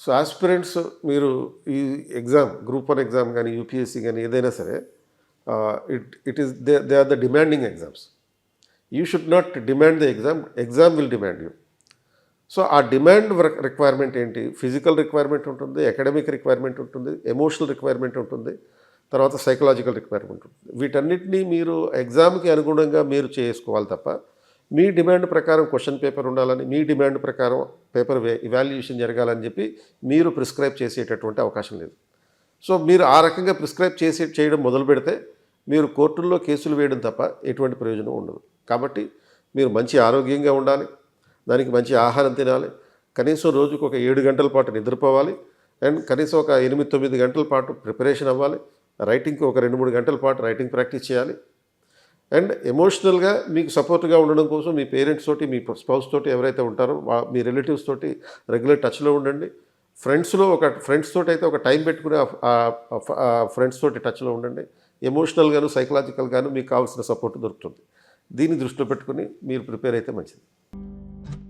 So aspirants మీరు ఈ exam group 1 exam కానీ యూపీఎస్సీ కానీ ఏదైనా సరే it is they are the demanding exams. You should not demand the exam will demand you. So ఆ demand requirement ఏంటి? Physical requirement ఉంటుంది, అకాడమిక్ రిక్వైర్మెంట్ ఉంటుంది, ఎమోషనల్ రిక్వైర్మెంట్ ఉంటుంది, తర్వాత సైకలాజికల్ రిక్వైర్మెంట్ ఉంటుంది. వీటన్నిటినీ మీరు ఎగ్జామ్కి అనుగుణంగా మీరు చేసుకోవాలి తప్ప మీ డిమాండ్ ప్రకారం క్వశ్చన్ పేపర్ ఉండాలని, మీ డిమాండ్ ప్రకారం పేపర్ ఇవాల్యుయేషన్ జరగాలని చెప్పి మీరు ప్రిస్క్రైబ్ చేసేటటువంటి అవకాశం లేదు. సో మీరు ఆ రకంగా ప్రిస్క్రైబ్ చేయడం మొదలు పెడితే మీరు కోర్టుల్లో కేసులు వేయడం తప్ప ఎటువంటి ప్రయోజనం ఉండదు. కాబట్టి మీరు మంచి ఆరోగ్యంగా ఉండాలి, దానికి మంచి ఆహారం తినాలి, కనీసం రోజుకు ఒక 7 గంటల పాటు నిద్రపోవాలి, అండ్ కనీసం ఒక 8-9 గంటల పాటు ప్రిపరేషన్ అవ్వాలి, రైటింగ్కి ఒక 2-3 గంటల పాటు రైటింగ్ ప్రాక్టీస్ చేయాలి. అండ్ ఎమోషనల్గా మీకు సపోర్ట్గా ఉండడం కోసం మీ పేరెంట్స్ తోటి, మీ స్పౌస్ తోటి ఎవరైతే ఉంటారో మీ రిలేటివ్స్ తోటి రెగ్యులర్ టచ్లో ఉండండి. ఫ్రెండ్స్ తోటి అయితే ఒక టైం పెట్టుకుని ఫ్రెండ్స్ తోటి టచ్లో ఉండండి. ఎమోషనల్గాను సైకలాజికల్గాను మీకు కావాల్సిన సపోర్ట్ దొరుకుతుంది. దీన్ని దృష్టిలో పెట్టుకుని మీరు ప్రిపేర్ అయితే మంచిది.